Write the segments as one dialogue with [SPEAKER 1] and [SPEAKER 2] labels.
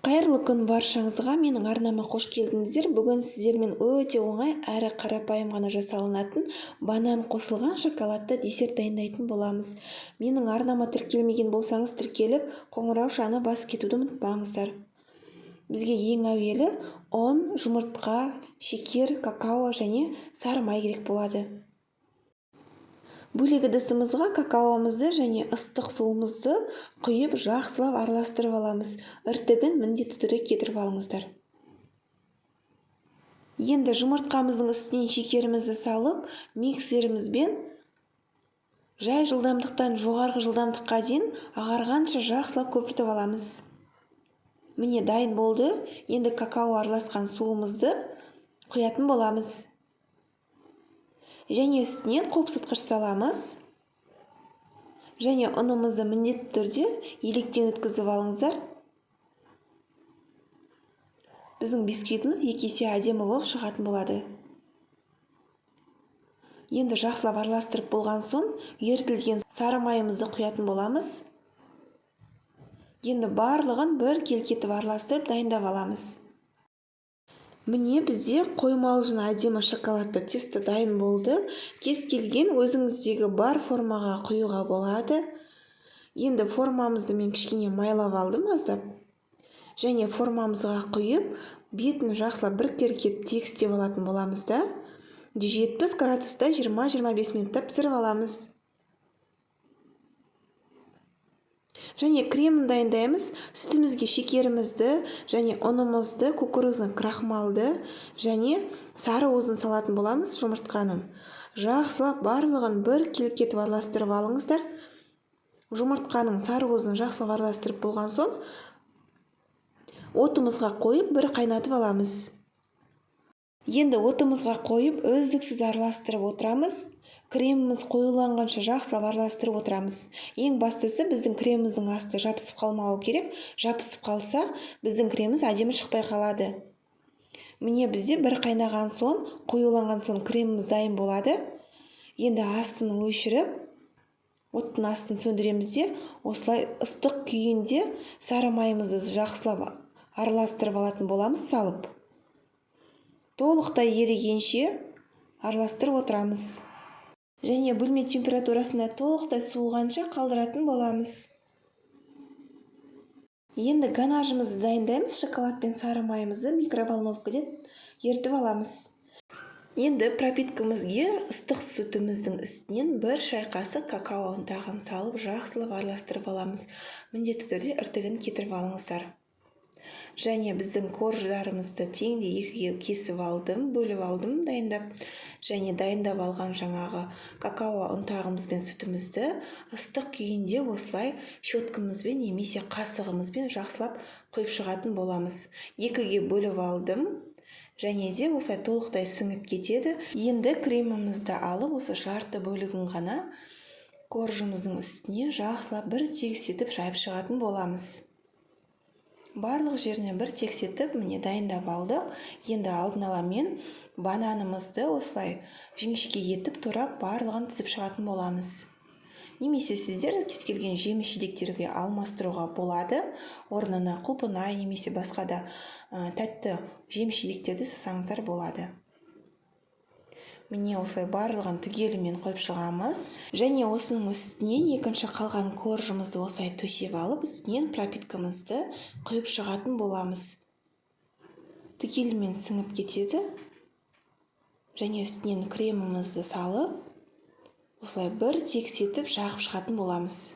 [SPEAKER 1] Қайырлы күн баршаңызға, менің арнама қош келдіңіздер. Бүгін сіздермен өте оңай әрі қарапайым ғана жасалынатын банан қосылған шоколадты десерт дайындайтын боламыз. Менің арнама тіркелмеген болсаңыз, тіркеліп, қоңырау шаны басып кетуді ұмытпаңыздар. Бізге ең әуелі ұн, жұмыртқа, шекер, какао және сары май керек болады. Бөлек ыдысымызға какаомызды және ыстық суымызды құйып жақсылап араластырып аламыз. Іртігін міндетті түрде кетіріп алыңыздар. Енді жұмыртқамыздың үстінен шекерімізді салып, миксерімізбен жай жылдамдықтан жоғарғы жылдамдыққа дейін ағарғанша жақсылап көпіртіп аламыз. Міне дайын болды. Енді какао араласқан суымызды құятын боламыз. Және үстінен қопсытқыш саламыз. Және ұнымызды міндетті түрде електен өткізіп алыңыздар. Біздің бисквитіміз 2 есе әдемі болып шығатын болады. Енді жақсылап араластырып болған соң, ерітілген сары майымызды құятын боламыз. Енді барлығын бір келкетіп араластырып дайындап аламыз. Міне бізде қоймалжың әдемі шоколадты тесто дайын болды. Кез келген өзіңіздегі бар формаға құюға болады. Енді формамызды мен кішкене майлап алдым аздап. Және формамызға құйып, бетін жақсылап біріктіріп тегістеп алатын боламыз да. 170 градуста 20-25 минутта пісіріп аламыз. Және кремін дайындаймыз. Сүтімізге шекерімізді және ұнымызды, кукурузный крахмалды және сары уызын салатын боламыз жұмыртқаның. Жақсылап барлығын бір келкетіп араластырып алыңыздар. Жұмыртқаның сары уызын жақсылап араластырып болған соң, отымызға қойып бір қайнатып аламыз. Енді отымызға қойып үздіксіз араластырып отырамыз. Креміміз қоюланғанша жақсылап араластырып отырамыз. Ең бастысы біздің креміміздің асты жабысып қалмауы керек. Жабысып қалса, біздің креміміз әдемі шықпай қалады. Міне бізде бір қайнаған соң, қоюланған соң креміміз дайын болады. Енді астын өшіріп, оттың астын сөндіреміз де, осылай ыстық күйінде сары майымызды жақсылап араластырып алатын боламыз салып. Толықтай ерігенше араластырып отырамыз. Және бөлме температурасында толықтай суығанша қалдыратын боламыз. Енді ганажымызды дайындаймыз. Шоколад пен сары майымызды микроволновкада ерітіп аламыз. Енді пропиткамызге ыстық сүтіміздің үстінен бір шай қасық какао ұнтағын салып, жақсылап араластырып аламыз. Міндетті түрде іртігін кетіріп алыңыздар. Және біздің корждарымызды теңде 2-ге кесіп алдым, бөліп алдым дайындап. Және дайындап алған жаңағы какао ұнтағымыз бен сүтімізді ыстық күйінде осылай щеткамызбен немесе қасығымызбен жақсылап құйып шығатын боламыз. 2-ге бөліп алдым. Және де осылай толықтай сіңіп кетеді. Енді кремімізді алып, осы жарты бөлігін ғана коржымыздың үстіне жақсылап бір тегістетіп жайып шығатын боламыз. Барлық жерінен бір тегістетіп, міне дайындап алдық. Енді алдын ала мен бананымызды осылай жіңішке етіп турап барлығын тізіп шығатын боламыз. Немесе сіздер кез келген жеміс-жидектерге алмастыруға болады. Орнына құлпынай немесе басқа да тәтті жеміс-жидектерді салсаңыздар болады. Міне осылай барлығын түгелімен қойып шығамыз. Және осының үстінен екінші қалған коржымызды осылай төсеп алып, үстінен пропиткамызды құйып шығатын боламыз. Түгелімен сіңіп кетеді. Және үстінен кремімізді салып, осылай бір тегістетіп жағып шығатын боламыз.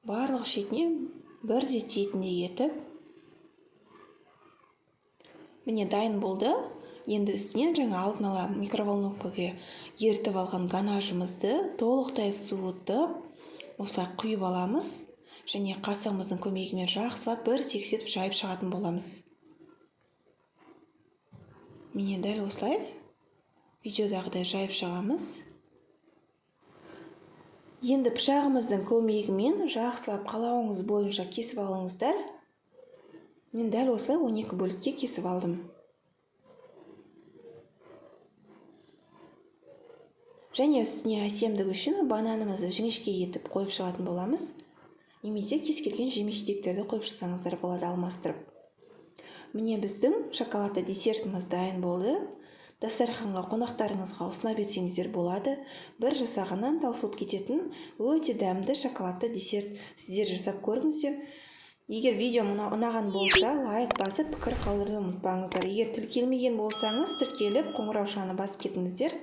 [SPEAKER 1] Барлық шетіне бірдей тиетіндей етіп. Міне дайын болды. Енді үстінен жаңа алдын ала микроволновкаға ерітіп алған ганажымызды толықтай суытып, осылай құйып аламыз. Және қасығымыздың көмегімен жақсылап бір тегістетіп жайып шығатын боламыз. Міне дәл осылай видеодағыдай жайып шығамыз. Енді пышағымыздың көмегімен жақсылап қалауыңыз бойынша кесіп алыңыздар. Мен дәл осылай 12 бөлікке кесіп алдым. Және үстіне әсемдік үшін бананымызды жіңішке етіп қойып шығатын боламыз. Немесе кез келген жеміс-жидектерді қойып шықсаңыздар болады алмастырып. Міне біздің шоколадты десертіміз дайын болды. Дастарханға қонақтарыңызға ұсына берсеңіздер болады. Бір жасағаннан таусылып кететін өте дәмді шоколадты десерт. Сіздер жасап көріңіздер. Егер видео ұнаған болса, лайк басып, пікір қалдыруды ұмытпаңыздар. Егер тіркелмеген болсаңыз, тіркеліп, қоңыраушаны басып кетіңіздер.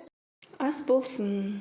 [SPEAKER 1] Ас болсын!